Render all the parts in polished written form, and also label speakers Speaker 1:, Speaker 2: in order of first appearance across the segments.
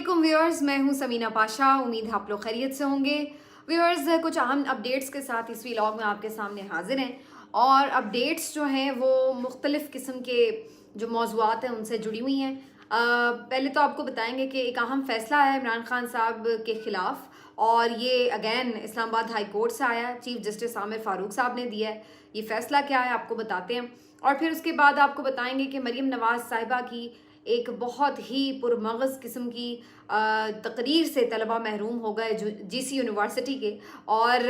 Speaker 1: अस्सलामुअलैकुम व्यूअर्स, मैं हूं समीना पाशा। उम्मीद है आप लोग खैरियत से होंगे। व्यूअर्स, कुछ अहम अपडेट्स के साथ इस व्लॉग में आपके सामने हाजिर हैं और अपडेट्स जो हैं वो मुख्तलिफ़ किस्म के जो मौज़ूआत हैं उनसे जुड़ी हुई हैं। पहले तो आपको बताएंगे कि एक अहम फ़ैसला है इमरान खान साहब के ख़िलाफ़ और ये अगेन इस्लामाबाद हाई कोर्ट से आया। चीफ़ जस्टिस आमिर फ़ारूक साहब ने दिया है। ये फ़ैसला क्या है आपको बताते हैं और फिर उसके बाद आपको बताएंगे कि मरीम नवाज़ साहिबा की एक बहुत ही पुरमगज़ किस्म की तकरीर से तलबा महरूम हो गए जो जीसी यूनिवर्सिटी के, और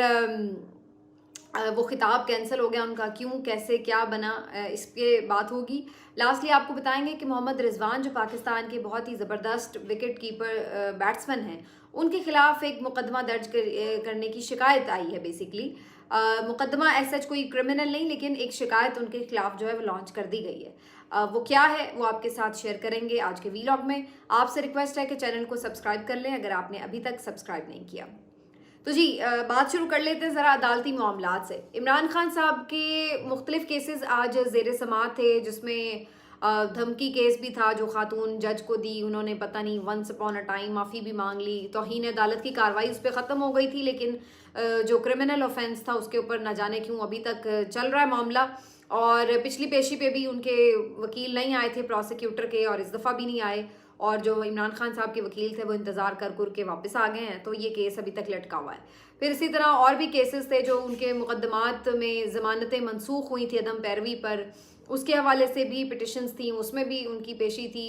Speaker 1: वो ख़िताब कैंसिल हो गया उनका। क्यों, कैसे, क्या बना, इस पे बात होगी। लास्टली आपको बताएंगे कि मोहम्मद रिजवान जो पाकिस्तान के बहुत ही ज़बरदस्त विकेट कीपर बैट्समैन हैं, उनके ख़िलाफ़ एक मुकदमा दर्ज करने की शिकायत आई है। बेसिकली मुकदमा ऐसा कोई क्रिमिनल नहीं, लेकिन एक शिकायत उनके खिलाफ जो है वो लॉन्च कर दी गई है। वो क्या है वो आपके साथ शेयर करेंगे आज के वीलॉग में। आपसे रिक्वेस्ट है कि चैनल को सब्सक्राइब कर लें अगर आपने अभी तक सब्सक्राइब नहीं किया। तो जी, बात शुरू कर लेते हैं ज़रा अदालती मामलात से। इमरान खान साहब के मुख्तलिफ केसेस आज ज़ेर समाअत थे, जिसमें धमकी केस भी था जो खातून जज को दी। उन्होंने पता नहीं वंस अपॉन अ टाइम माफ़ी भी मांग ली। तौहीन अदालत की कार्रवाई उस पर ख़त्म हो गई थी, लेकिन जो क्रिमिनल ऑफेंस था उसके ऊपर न जाने क्यों अभी तक चल रहा है मामला। और पिछली पेशी पे भी उनके वकील नहीं आए थे प्रोसिक्यूटर के, और इस दफ़ा भी नहीं आए। और जो इमरान खान साहब के वकील थे वो इंतज़ार कर के वापस आ गए हैं, तो ये केस अभी तक लटका हुआ है। फिर इसी तरह और भी केसेस थे जो उनके मुकदमात में ज़मानतें मनसूख हुई थी अदम पैरवी पर, उसके हवाले से भी पिटिशन्स थी, उसमें भी उनकी पेशी थी,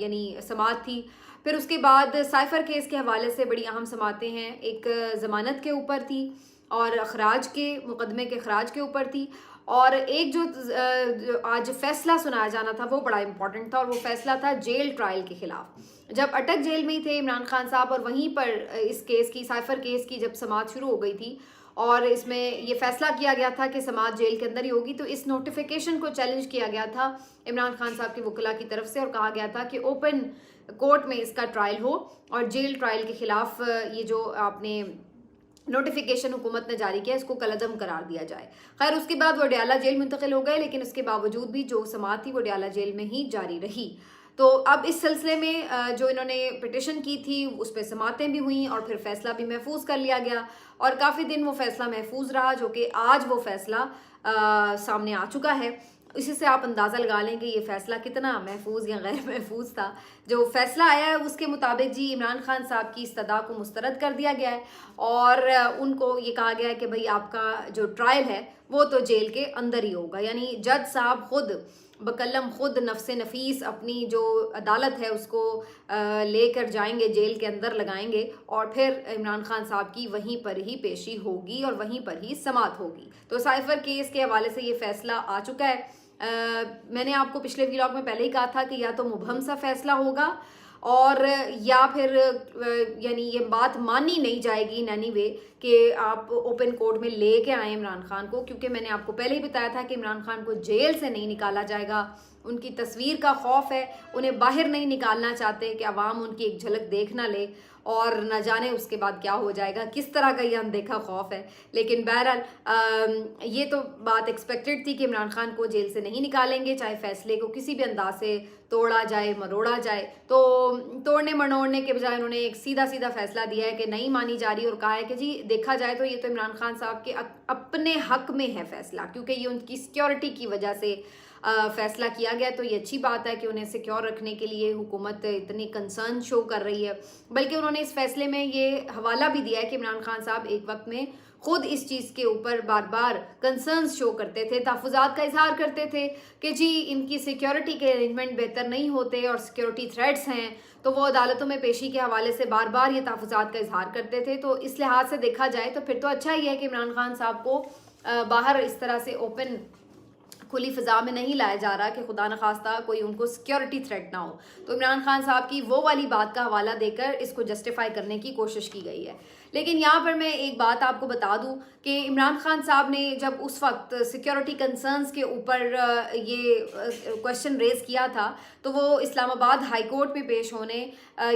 Speaker 1: यानी समाअत थी। फिर उसके बाद साइफ़र केस के हवाले से बड़ी अहम समाअतें हैं। एक ज़मानत के ऊपर थी और अखराज के मुकदमे के अखराज के ऊपर थी, और एक जो आज फैसला सुनाया जाना था वो बड़ा इंपॉर्टेंट था, और वो फैसला था जेल ट्रायल के खिलाफ। जब अटक जेल में ही थे इमरान खान साहब, और वहीं पर इस केस की, साइफर केस की जब समाअत शुरू हो गई थी और इसमें ये फैसला किया गया था कि समाअत जेल के अंदर ही होगी, तो इस नोटिफिकेशन को चैलेंज किया गया था इमरान खान साहब के वकला की तरफ से, और कहा गया था कि ओपन कोर्ट में इसका ट्रायल हो और जेल ट्रायल के खिलाफ ये जो आपने नोटिफिकेशन हुकूमत ने जारी किया इसको कलअदम करार दिया जाए। खैर, उसके बाद वो डयाला जेल मुंतकिल हो गए, लेकिन उसके बावजूद भी जो समाअत थी वो डयाला जेल में ही जारी रही। तो अब इस सिलसिले में जो इन्होंने पिटिशन की थी उस पर समाअतें भी हुई और फिर फैसला भी महफूज कर लिया गया, और काफ़ी दिन वो फैसला महफूज रहा, जो कि आज वो फैसला सामने आ चुका है। इसी से आप अंदाज़ा लगा लें कि ये फ़ैसला कितना महफूज या गैर महफूज था। जो फ़ैसला आया है उसके मुताबिक जी इमरान खान साहब की इस्तदा को मुस्तरद कर दिया गया है, और उनको ये कहा गया है कि भाई आपका जो ट्रायल है वो तो जेल के अंदर ही होगा। यानी जज साहब खुद बकलम खुद नफ्से नफीस अपनी जो अदालत है उसको लेकर जाएंगे, जेल के अंदर लगाएंगे, और फिर इमरान खान साहब की वहीं पर ही पेशी होगी और वहीं पर ही समाअत होगी। तो साइफर केस के हवाले से ये फैसला आ चुका है। मैंने आपको पिछले व्लॉग में पहले ही कहा था कि या तो मुबहम सा फैसला होगा, और या फिर यानी ये बात मानी नहीं जाएगी इन एनी वे कि आप ओपन कोर्ट में लेके आए इमरान खान को, क्योंकि मैंने आपको पहले ही बताया था कि इमरान खान को जेल से नहीं निकाला जाएगा। उनकी तस्वीर का खौफ है, उन्हें बाहर नहीं निकालना चाहते कि अवाम उनकी एक झलक देख ना ले, और न जाने उसके बाद क्या हो जाएगा, किस तरह का ये अनदेखा खौफ है। लेकिन बहरहाल ये तो बात एक्सपेक्टेड थी कि इमरान खान को जेल से नहीं निकालेंगे, चाहे फैसले को किसी भी अंदाज से तोड़ा जाए, मरोड़ा जाए। तो तोड़ने मरोड़ने के बजाय उन्होंने एक सीधा सीधा फैसला दिया है कि नहीं मानी जा रही, और कहा है कि जी देखा जाए तो ये तो इमरान खान साहब के अपने हक में है फैसला, क्योंकि ये उनकी सिक्योरिटी की वजह से फैसला किया गया। तो ये अच्छी बात है कि उन्हें सिक्योर रखने के लिए हुकूमत इतनी कंसर्न शो कर रही है। बल्कि उन्होंने इस फैसले में ये हवाला भी दिया है कि इमरान खान साहब एक वक्त में खुद इस चीज़ के ऊपर बार बार कंसर्न्स शो करते थे, तहफ़्फ़ुज़ात का इजहार करते थे कि जी इनकी सिक्योरिटी के अरेंजमेंट बेहतर नहीं होते और सिक्योरिटी थ्रेट्स हैं, तो वो अदालतों में पेशी के हवाले से बार बार ये तहफ़्फ़ुज़ात का इजहार करते थे। तो इस लिहाज से देखा जाए तो फिर तो अच्छा ही है कि इमरान खान साहब को बाहर इस तरह से ओपन खुली फ़िज़ा में नहीं लाया जा रहा कि खुदा न खास्ता कोई उनको सिक्योरिटी थ्रेट ना हो। तो इमरान खान साहब की वो वाली बात का हवाला देकर इसको जस्टिफाई करने की कोशिश की गई है। लेकिन यहाँ पर मैं एक बात आपको बता दूँ कि इमरान खान साहब ने जब उस वक्त सिक्योरिटी कंसर्न्स के ऊपर ये क्वेश्चन रेज़ किया था, तो वो इस्लामाबाद हाई कोर्ट में पेश होने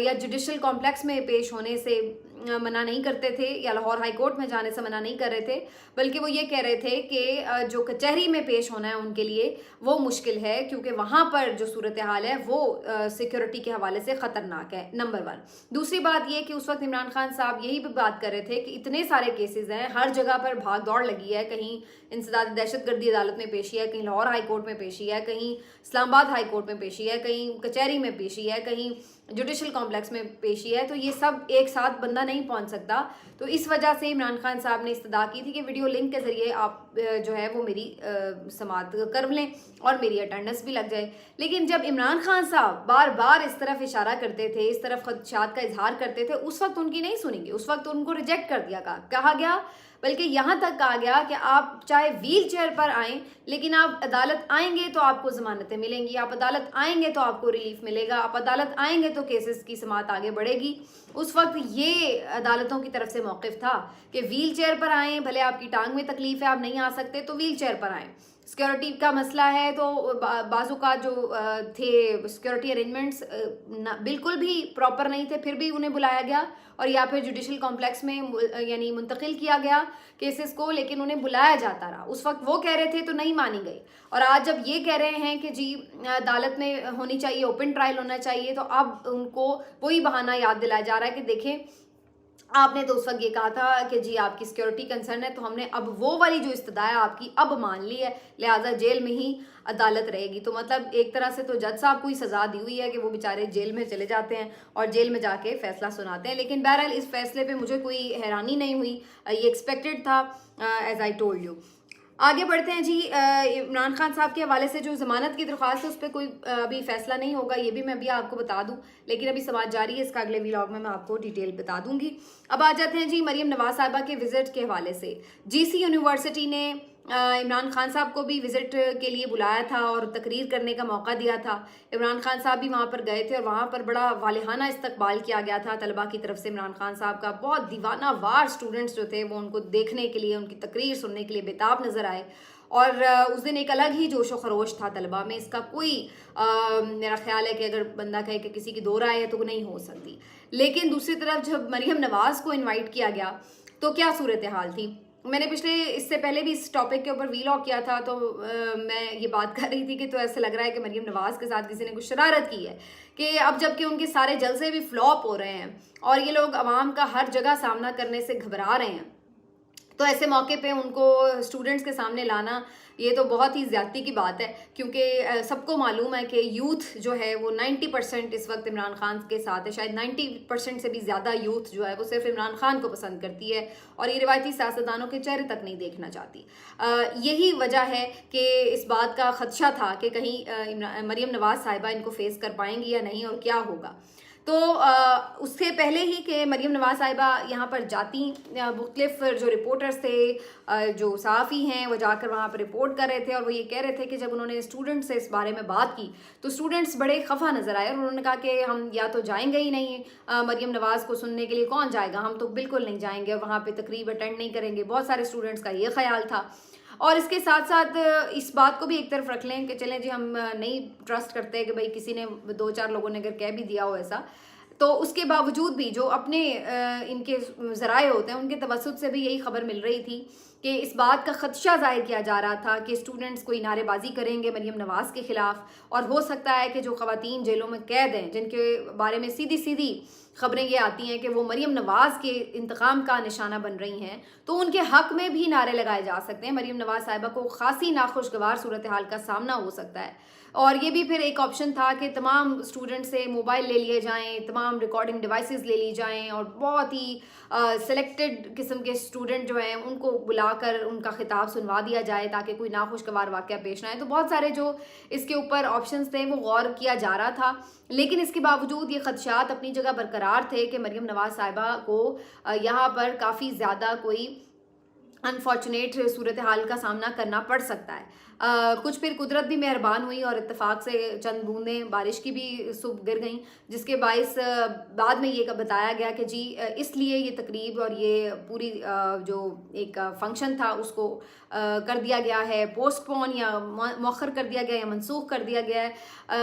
Speaker 1: या जुडिशल कॉम्प्लेक्स में पेश होने से मना नहीं करते थे या लाहौर हाई कोर्ट में जाने से मना नहीं कर रहे थे, बल्कि वो ये कह रहे थे कि जो कचहरी में पेश होना है उनके लिए वो मुश्किल है, क्योंकि वहाँ पर जो सूरत हाल है वो सिक्योरिटी के हवाले से ख़तरनाक है, नंबर 1। दूसरी बात ये कि उस वक्त इमरान खान साहब यही भी बात कर रहे थे कि इतने सारे केसेस हैं, हर जगह पर भाग दौड़ लगी है, कहीं इंसदाद दहशतगर्दी अदालत में पेशी है, कहीं लाहौर हाई कोर्ट में पेशी है, कहीं इस्लामाबाद हाई कोर्ट में पेशी है, कहीं कचहरी में पेशी है, कहीं जुडिशल कॉम्प्लेक्स में पेशी है, तो ये सब एक साथ बंदा नहीं पहुंच सकता। तो इस वजह से इमरान खान साहब ने इस्तदा की थी कि वीडियो लिंक के ज़रिए आप जो है वो मेरी समाअत कर लें और मेरी अटेंडेंस भी लग जाए। लेकिन जब इमरान खान साहब बार बार इस तरफ इशारा करते थे, इस तरफ खदशात का इजहार करते थे, उस वक्त उनकी नहीं सुनेंगे, उस वक्त उनको रिजेक्ट कर दिया कहा गया, बल्कि यहाँ तक कहा गया कि आप चाहे व्हील चेयर पर आएँ, लेकिन आप अदालत आएंगे तो आपको ज़मानतें मिलेंगी, आप अदालत आएंगे तो आपको रिलीफ मिलेगा, आप अदालत आएंगे तो केसेस की समाअत आगे बढ़ेगी। उस वक्त ये अदालतों की तरफ से मौक़िफ़ था कि व्हील चेयर पर आएँ, भले आपकी टांग में तकलीफ़ है, आप नहीं आ सकते तो व्हील चेयर पर आएँ। सिक्योरिटी का मसला है तो बाज़ू का जो थे सिक्योरिटी अरेंजमेंट्स बिल्कुल भी प्रॉपर नहीं थे, फिर भी उन्हें बुलाया गया और या फिर जुडिशल कॉम्प्लेक्स में यानी मुंतकिल किया गया केसेस को, लेकिन उन्हें बुलाया जाता रहा। उस वक्त वो कह रहे थे तो नहीं मानी गई, और आज जब ये कह रहे हैं कि जी अदालत में होनी चाहिए, ओपन ट्रायल होना चाहिए, तो अब उनको वही बहाना याद दिलाया जा रहा है कि देखें आपने तो उस वक्त ये कहा था कि जी आपकी सिक्योरिटी कंसर्न है, तो हमने अब वो वाली जो इस्तदा है आपकी अब मान ली है, लिहाजा जेल में ही अदालत रहेगी। तो मतलब एक तरह से तो जज साहब को ही सज़ा दी हुई है कि वो बेचारे जेल में चले जाते हैं और जेल में जाके फ़ैसला सुनाते हैं। लेकिन बहरहाल इस फैसले पे मुझे कोई हैरानी नहीं हुई, ये एक्सपेक्टेड था, एज आई टोल्ड यू। आगे बढ़ते हैं जी। इमरान खान साहब के हवाले से जो ज़मानत की दरख्वास्त है उस पर कोई अभी फ़ैसला नहीं होगा, ये भी मैं अभी आपको बता दूं, लेकिन अभी समाज जारी है, इसका अगले व्लॉग में मैं आपको डिटेल बता दूंगी। अब आ जाते हैं जी मरियम नवाज साहिबा के विज़िट के हवाले से। जीसी यूनिवर्सिटी ने इमरान खान साहब को भी विज़िट के लिए बुलाया था और तकरीर करने का मौका दिया था। इमरान खान साहब भी वहाँ पर गए थे और वहाँ पर बड़ा वालिहाना इस्तकबाल किया गया था तलबा की तरफ से। इमरान खान साहब का बहुत दीवाना वार स्टूडेंट्स जो थे वो उनको देखने के लिए, उनकी तकरीर सुनने के लिए बेताब नज़र आए, और उस दिन एक अलग ही जोश व खरोश था तलबा में। इसका कोई मेरा ख्याल है कि अगर बंदा कहे कि किसी की दो राय है तो नहीं हो सकती। लेकिन दूसरी तरफ जब मरियम नवाज़ को इनवाइट किया गया तो क्या सूरत हाल थी। मैंने इससे पहले भी इस टॉपिक के ऊपर वीलॉग किया था, तो मैं ये बात कर रही थी कि तो ऐसे लग रहा है कि मरियम नवाज़ के साथ किसी ने कुछ शरारत की है कि अब जबकि उनके सारे जलसे भी फ्लॉप हो रहे हैं और ये लोग आवाम का हर जगह सामना करने से घबरा रहे हैं, तो ऐसे मौके पे उनको स्टूडेंट्स के सामने लाना ये तो बहुत ही ज़्यादती की बात है, क्योंकि सबको मालूम है कि यूथ जो है वो 90% इस वक्त इमरान खान के साथ है। शायद 90% से भी ज़्यादा यूथ जो है वो सिर्फ इमरान खान को पसंद करती है और ये रिवायती सियासतदानों के चेहरे तक नहीं देखना चाहती। यही वजह है कि इस बात का खदशा था कि कहीं मरियम नवाज़ साहिबा इनको फेस कर पाएंगी या नहीं और क्या होगा। तो उससे पहले ही कि मरियम नवाज़ साहिबा यहाँ पर जाती, मुख्तलिफ जो रिपोर्टर्स थे, जो सहाफ़ी हैं, वो जाकर वहाँ पर रिपोर्ट कर रहे थे और वो ये कह रहे थे कि जब उन्होंने स्टूडेंट से इस बारे में बात की तो स्टूडेंट्स बड़े खफा नज़र आए और उन्होंने कहा कि हम या तो जाएंगे ही नहीं, मरियम नवाज़ को सुनने के लिए कौन जाएगा, हम तो बिल्कुल नहीं जाएंगे और वहाँ पर तकरीब अटेंड नहीं करेंगे। बहुत सारे स्टूडेंट्स का ये ख्याल था। और इसके साथ साथ इस बात को भी एक तरफ रख लें कि चलें जी हम नहीं ट्रस्ट करते कि भाई किसी ने 2-4 लोगों ने अगर कह भी दिया हो ऐसा, तो उसके बावजूद भी जो अपने इनके ज़राए होते हैं उनके तवस्सुत से भी यही खबर मिल रही थी कि इस बात का खदशा ज़ाहिर किया जा रहा था कि स्टूडेंट्स कोई नारेबाजी करेंगे मरियम नवाज़ के ख़िलाफ़, और हो सकता है कि जो ख़वातीन जेलों में कैद हैं जिनके बारे में सीधी सीधी ख़बरें ये आती हैं कि वो मरियम नवाज़ के इंतकाम का निशाना बन रही हैं, तो उनके हक़ में भी नारे लगाए जा सकते हैं। मरियम नवाज़ साहिबा को ख़ासी नाखुशगवार सूरत हाल का सामना हो सकता है। और ये भी फिर एक ऑप्शन था कि तमाम स्टूडेंट से मोबाइल ले लिए जाएं, तमाम रिकॉर्डिंग डिवाइसेस ले ली जाएं और बहुत ही सेलेक्टेड किस्म के स्टूडेंट जो हैं उनको बुलाकर उनका खिताब सुनवा दिया जाए ताकि कोई नाखुशगवार वाक़या पेश ना आए। तो बहुत सारे जो इसके ऊपर ऑप्शंस थे वो गौर किया जा रहा था, लेकिन इसके बावजूद ये खदशात अपनी जगह बरकरार थे कि मरियम नवाज़ साहिबा को यहाँ पर काफ़ी ज़्यादा कोई अनफॉर्चुनेट सूरत हाल का सामना करना पड़ सकता है। कुछ फिर कुदरत भी मेहरबान हुई और इत्तेफाक से चंद बूंदें बारिश की भी सुबह गिर गईं, जिसके बाइस बाद में ये बताया गया कि जी इसलिए ये तकरीब और ये पूरी जो एक फंक्शन था उसको कर दिया गया है, पोस्टपोन या मौखर कर दिया गया या मनसूख कर दिया गया है,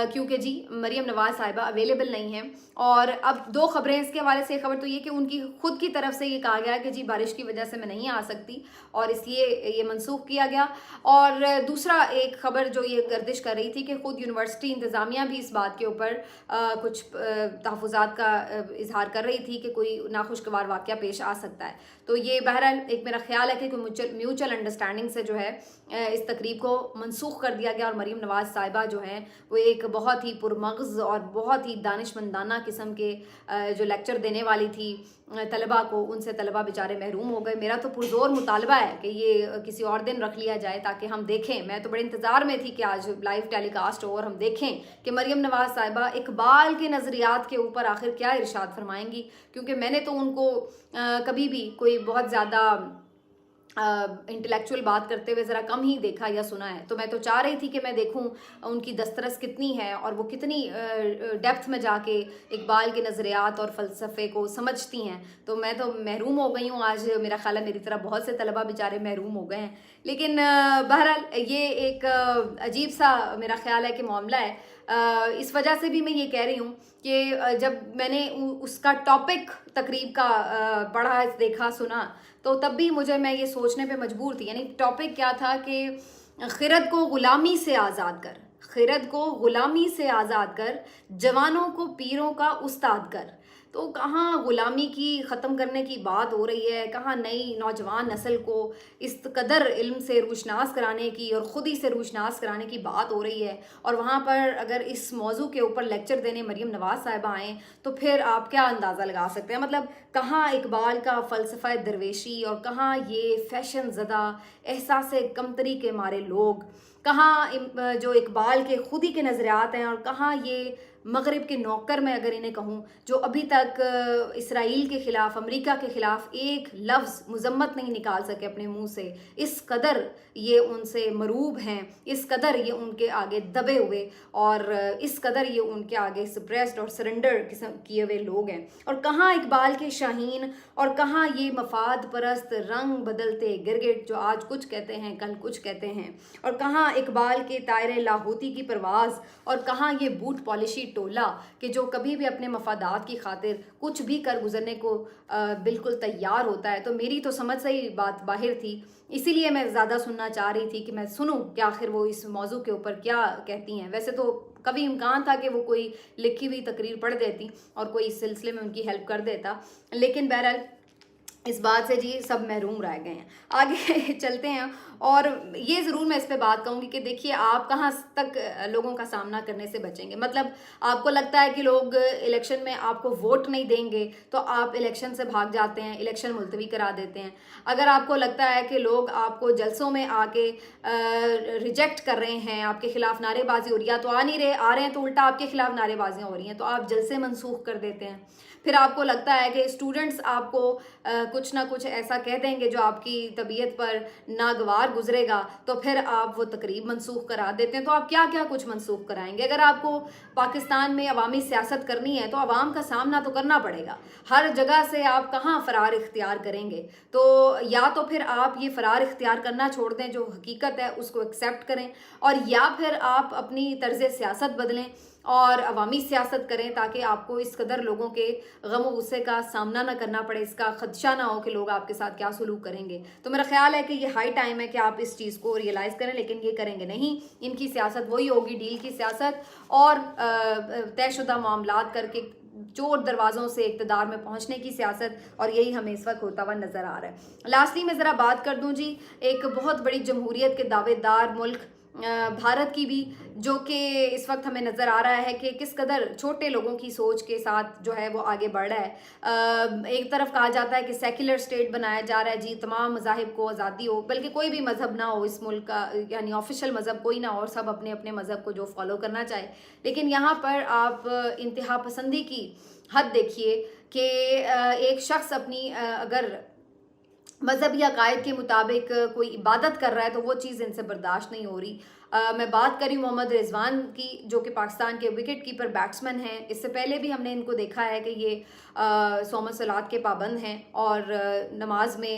Speaker 1: क्योंकि जी मरीम नवाज़ साहिबा अवेलेबल नहीं हैं। और अब दो खबरें इसके हवाले से, खबर तो ये कि उनकी खुद की तरफ से ये कहा गया कि जी बारिश की वजह से मैं नहीं आ सकती और इसलिए ये मनसूख किया गया। और दूसरा एक खबर जो ये गर्दिश कर रही थी कि खुद यूनिवर्सिटी इंतज़ामिया भी इस बात के ऊपर कुछ तहफ़्फ़ुज़ात का इजहार कर रही थी कि कोई नाखुशगवार वाक़या पेश आ सकता है। तो ये बहरहाल एक मेरा ख्याल है कि कोई म्यूचुअल अंडरस्टैंडिंग से जो है इस तकरीब को मनसूख कर दिया गया और मरीम नवाज़ साहिबा जो हैं वो एक बहुत ही पुरमग़ज़ और बहुत ही दानिशमंदाना किस्म के जो लेक्चर देने वाली थी तलबा को, उनसे तलबा बेचारे महरूम हो गए। मेरा तो पुरज़ोर मुतालबा है कि ये किसी और दिन रख लिया जाए ताकि हम देखें। मैं तो बड़े इंतज़ार में थी कि आज लाइव टेलीकास्ट हो और हम देखें कि मरीम नवाज़ साहिबा इकबाल के नज़रियात के ऊपर आखिर क्या इरशाद फरमाएंगी, क्योंकि मैंने तो उनको कभी भी कोई बहुत ज़्यादा इंटेलेक्चुअल बात करते हुए ज़रा कम ही देखा या सुना है। तो मैं तो चाह रही थी कि मैं देखूं उनकी दस्तरस कितनी है और वो कितनी डेप्थ में जाके इकबाल के नज़रियात और फ़लसफ़े को समझती हैं। तो मैं तो महरूम हो गई हूँ आज, मेरा ख़्याल है मेरी तरह बहुत से तलबा बेचारे महरूम हो गए हैं। लेकिन बहरहाल ये एक अजीब सा मेरा ख़्याल है कि मामला है। इस वजह से भी मैं ये कह रही हूँ कि जब मैंने उसका टॉपिक तकरीब का पढ़ा, देखा, सुना, तो तब भी मैं ये सोचने पे मजबूर थी। यानी टॉपिक क्या था कि खिरद को ग़ुलामी से आज़ाद कर, खिरद को ग़ुलामी से आज़ाद कर, जवानों को पीरों का उस्ताद कर। तो कहाँ ग़ुलामी की ख़त्म करने की बात हो रही है, कहाँ नई नौजवान नस्ल को इस कदर इल्म से रूशनास कराने की और ख़ुद ही से रूशनास कराने की बात हो रही है। और वहाँ पर अगर इस मौजू के ऊपर लेक्चर देने मरीम नवाज़ साहिबा आएँ तो फिर आप क्या अंदाज़ा लगा सकते हैं। मतलब कहाँ इकबाल का फ़लसफ़ा दरवेशी और कहाँ ये फ़ैशन ज़दा एहसास कमतरी के मारे लोग, कहाँ जो इकबाल के खुद ही के नज़रियात हैं और कहाँ ये मगरिब के नौकर में अगर इन्हें कहूँ जो अभी तक इसराइल के ख़िलाफ़, अमेरिका के ख़िलाफ़ एक लफ्ज़ मज़म्मत नहीं निकाल सके अपने मुंह से। इस कदर ये उनसे मरूब हैं, इस कदर ये उनके आगे दबे हुए और इस कदर ये उनके आगे सप्रेस्ड और सरेंडर किए हुए लोग हैं। और कहाँ इकबाल के शाहीन और कहाँ ये मफाद परस्त रंग बदलते गिरगिट जो आज कुछ कहते हैं कल कुछ कहते हैं, और कहाँ इकबाल के तायरे लाहौती की परवाज़ और कहाँ ये बूट पॉलिशी टोला कि जो कभी भी अपने मफादात की खातिर कुछ भी कर गुजरने को बिल्कुल तैयार होता है। तो मेरी तो समझ से ही बात बाहर थी, इसीलिए मैं ज़्यादा सुनना चाह रही थी कि मैं सुनूं कि आखिर वो इस मौजू के ऊपर क्या कहती हैं। वैसे तो कभी इम्कान था कि वो कोई लिखी हुई तकरीर पढ़ देती और कोई इस सिलसिले में उनकी हेल्प कर देता, लेकिन बहरहाल इस बात से जी सब महरूम रह गए हैं। आगे चलते हैं और ये ज़रूर मैं इस पे बात कहूँगी कि देखिए आप कहाँ तक लोगों का सामना करने से बचेंगे। मतलब आपको लगता है कि लोग इलेक्शन में आपको वोट नहीं देंगे तो आप इलेक्शन से भाग जाते हैं, इलेक्शन मुलतवी करा देते हैं। अगर आपको लगता है कि लोग आपको जलसों में आके रिजेक्ट कर रहे हैं, आपके खिलाफ नारेबाजी हो रही है, तो आ नहीं रहे, आ रहे हैं तो उल्टा आपके खिलाफ नारेबाजियाँ हो रही हैं, तो आप जलसे मनसूख कर देते हैं। फिर आपको लगता है कि स्टूडेंट्स आपको कुछ ना कुछ ऐसा कह देंगे जो आपकी तबीयत पर नागवार गुजरेगा, तो फिर आप वो तकरीब मनसूख करा देते हैं। तो आप क्या क्या कुछ मनसूख कराएंगे। अगर आपको पाकिस्तान में अवामी सियासत करनी है तो अवाम का सामना तो करना पड़ेगा। हर जगह से आप कहाँ फ़रार इख्तियार करेंगे। तो या तो फिर आप ये फ़रार इख्तियार करना छोड़ दें, जो हकीकत है उसको एक्सेप्ट करें, और या फिर आप अपनी तर्ज़ सियासत बदलें और अवामी सियासत करें ताकि आपको इस कदर लोगों के गम व गुस्से का सामना ना करना पड़े, इसका खदशा ना हो कि लोग आपके साथ क्या सलूक करेंगे। तो मेरा ख्याल है कि ये हाई टाइम है कि आप इस चीज़ को रियलाइज़ करें, लेकिन ये करेंगे नहीं। इनकी सियासत वही होगी, डील की सियासत और तयशुदा मामलात करके चोर दरवाज़ों से इक़्तिदार में पहुंचने की सियासत, और यही हमें इस वक्त होता हुआ नज़र आ रहा है। लास्टली मैं ज़रा बात कर दूं जी एक बहुत बड़ी जमहूरियत के दावेदार मुल्क भारत की भी, जो कि इस वक्त हमें नज़र आ रहा है कि किस कदर छोटे लोगों की सोच के साथ जो है वो आगे बढ़ रहा है। एक तरफ कहा जाता है कि सेक्युलर स्टेट बनाया जा रहा है जी, तमाम मज़ाहिब को आज़ादी हो, बल्कि कोई भी मज़हब ना हो इस मुल्क का, यानी ऑफिशियल मज़हब कोई ना हो और सब अपने अपने मज़हब को जो फॉलो करना चाहे। लेकिन यहाँ पर आप इंतहा पसंदी की हद देखिए कि एक शख्स अपनी अगर مذہبی عقائد کے مطابق کوئی عبادت کر رہا ہے تو وہ چیز ان سے برداشت نہیں ہو رہی۔ میں بات کری محمد رضوان کی، جو کہ پاکستان کے وکٹ کیپر بیٹسمین ہیں۔ اس سے پہلے بھی ہم نے ان کو دیکھا ہے کہ یہ صوم صلات کے پابند ہیں اور نماز میں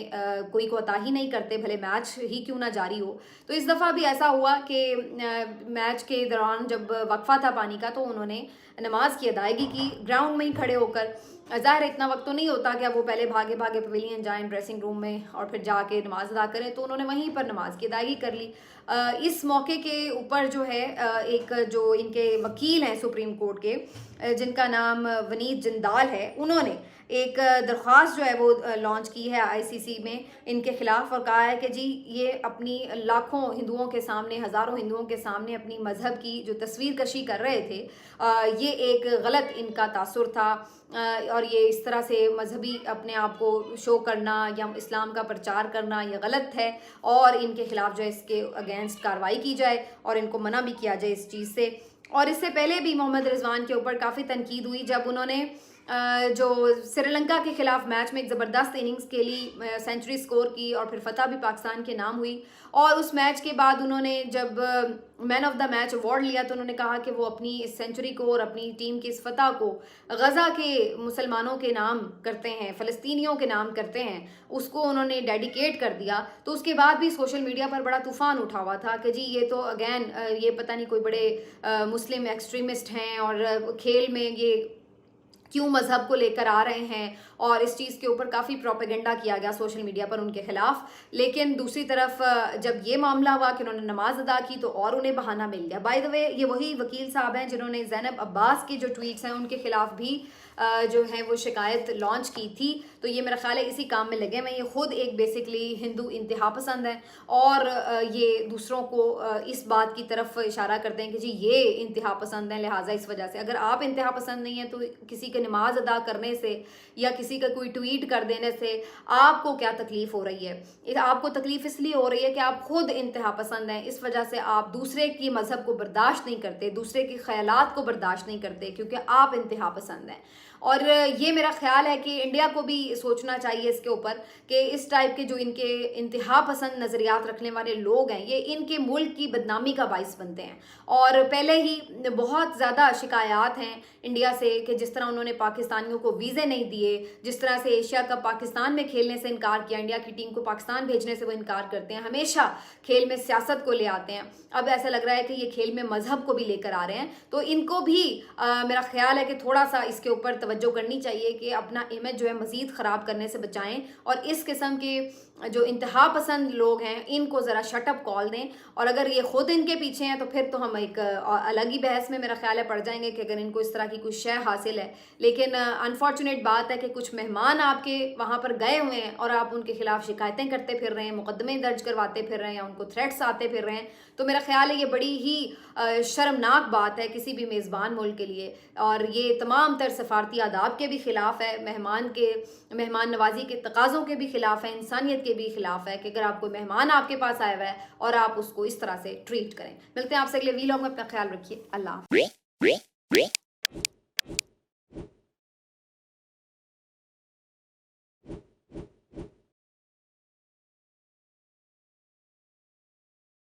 Speaker 1: کوئی کوتاہی نہیں کرتے، بھلے میچ ہی کیوں نہ جاری ہو۔ تو اس دفعہ بھی ایسا ہوا کہ میچ کے دوران جب وقفہ تھا پانی کا تو انہوں نے نماز کی ادائیگی کی گراؤنڈ میں ہی کھڑے ہو کر۔ ظاہر اتنا وقت تو نہیں ہوتا کہ اب وہ پہلے بھاگے پویلین جائیں ڈریسنگ روم میں اور پھر جا کے نماز ادا کریں، تو انہوں نے وہیں پر نماز کی ادائیگی کر لی۔ اس موقع کے اوپر جو ہے ایک جو ان کے وکیل ہیں سپریم کورٹ کے، جن کا نام ونیت جندال ہے، انہوں نے ایک درخواست جو ہے وہ لانچ کی ہے ICC میں ان کے خلاف، اور کہا ہے کہ جی یہ اپنی لاکھوں ہندوؤں کے سامنے، ہزاروں ہندوؤں کے سامنے اپنی مذہب کی جو تصویر کشی کر رہے تھے، یہ ایک غلط ان کا تاثر تھا، اور یہ اس طرح سے مذہبی اپنے آپ کو شو کرنا یا اسلام کا پرچار کرنا یہ غلط ہے، اور ان کے خلاف جو ہے اس کے اگینسٹ کارروائی کی جائے اور ان کو منع بھی کیا جائے اس چیز سے۔ اور اس سے پہلے بھی محمد رضوان کے اوپر کافی تنقید ہوئی جب انہوں نے جو سری لنکا کے خلاف میچ میں ایک زبردست اننگز کھیلی، سینچری سکور کی اور پھر فتح بھی پاکستان کے نام ہوئی، اور اس میچ کے بعد انہوں نے جب مین آف دا میچ ایوارڈ لیا تو انہوں نے کہا کہ وہ اپنی اس سینچری کو اور اپنی ٹیم کی اس فتح کو غزہ کے مسلمانوں کے نام کرتے ہیں، فلسطینیوں کے نام کرتے ہیں، اس کو انہوں نے ڈیڈیکیٹ کر دیا۔ تو اس کے بعد بھی سوشل میڈیا پر بڑا طوفان اٹھا ہوا تھا کہ جی یہ تو اگین یہ پتہ نہیں کوئی بڑے مسلم ایکسٹریمسٹ ہیں، اور کھیل میں یہ کیوں مذہب کو لے کر آ رہے ہیں، اور اس چیز کے اوپر کافی پروپیگنڈا کیا گیا سوشل میڈیا پر ان کے خلاف۔ لیکن دوسری طرف جب یہ معاملہ ہوا کہ انہوں نے نماز ادا کی تو اور انہیں بہانہ مل گیا۔ بائی دا وے یہ وہی وکیل صاحب ہیں جنہوں نے زینب عباس کی جو ٹویٹس ہیں ان کے خلاف بھی جو ہے وہ شکایت لانچ کی تھی، تو یہ میرا خیال ہے اسی کام میں لگے ہوئے ہیں۔ یہ خود ایک بیسکلی ہندو انتہا پسند ہیں، اور یہ دوسروں کو اس بات کی طرف اشارہ کرتے ہیں کہ جی یہ انتہا پسند ہیں، لہٰذا اس وجہ سے اگر آپ انتہا پسند نہیں ہیں تو کسی کے نماز ادا کرنے سے یا کسی کا کوئی ٹویٹ کر دینے سے آپ کو کیا تکلیف ہو رہی ہے؟ آپ کو تکلیف اس لیے ہو رہی ہے کہ آپ خود انتہا پسند ہیں، اس وجہ سے آپ دوسرے کی مذہب کو برداشت نہیں کرتے، دوسرے کی خیالات کو برداشت نہیں کرتے، کیونکہ آپ انتہا پسند ہیں۔ اور یہ میرا خیال ہے کہ انڈیا کو بھی سوچنا چاہیے اس کے اوپر کہ اس ٹائپ کے جو ان کے انتہا پسند نظریات رکھنے والے لوگ ہیں یہ ان کے ملک کی بدنامی کا باعث بنتے ہیں۔ اور پہلے ہی بہت زیادہ شکایات ہیں انڈیا سے کہ جس طرح انہوں نے پاکستانیوں کو ویزے نہیں دیے، جس طرح سے ایشیا کپ پاکستان میں کھیلنے سے انکار کیا، انڈیا کی ٹیم کو پاکستان بھیجنے سے وہ انکار کرتے ہیں، ہمیشہ کھیل میں سیاست کو لے آتے ہیں۔ اب ایسا لگ رہا ہے کہ یہ کھیل میں مذہب کو بھی لے کر آ رہے ہیں، تو ان کو بھی میرا خیال ہے کہ تھوڑا سا اس کے اوپر توجہ کرنی چاہیے کہ اپنا امیج جو ہے مزید خراب کرنے سے بچائیں، اور اس قسم کے جو انتہا پسند لوگ ہیں ان کو ذرا شٹ اپ کال دیں۔ اور اگر یہ خود ان کے پیچھے ہیں تو پھر تو ہم ایک الگ ہی بحث میں میرا خیال ہے پڑ جائیں گے کہ اگر ان کو اس طرح کی کوئی شے حاصل ہے۔ لیکن انفارچونیٹ بات ہے کہ کچھ مہمان آپ کے وہاں پر گئے ہوئے ہیں اور آپ ان کے خلاف شکایتیں کرتے پھر رہے ہیں، مقدمے درج کرواتے پھر رہے ہیں، یا ان کو تھریٹس آتے پھر رہے ہیں، تو میرا خیال ہے یہ بڑی ہی شرمناک بات ہے کسی بھی میزبان ملک کے لیے، اور یہ تمام تر سفارتی آداب کے بھی خلاف ہے، مہمان نوازی کے تقاضوں کے بھی خلاف ہے، انسانیت کے بھی خلاف ہے کہ اگر آپ کوئی مہمان آپ کے پاس آیا ہوا ہے اور آپ اس کو اس طرح سے ٹریٹ کریں۔ ملتے ہیں آپ سے اگلے ویلاگ میں، اپنا خیال رکھیے، اللہ حافظ۔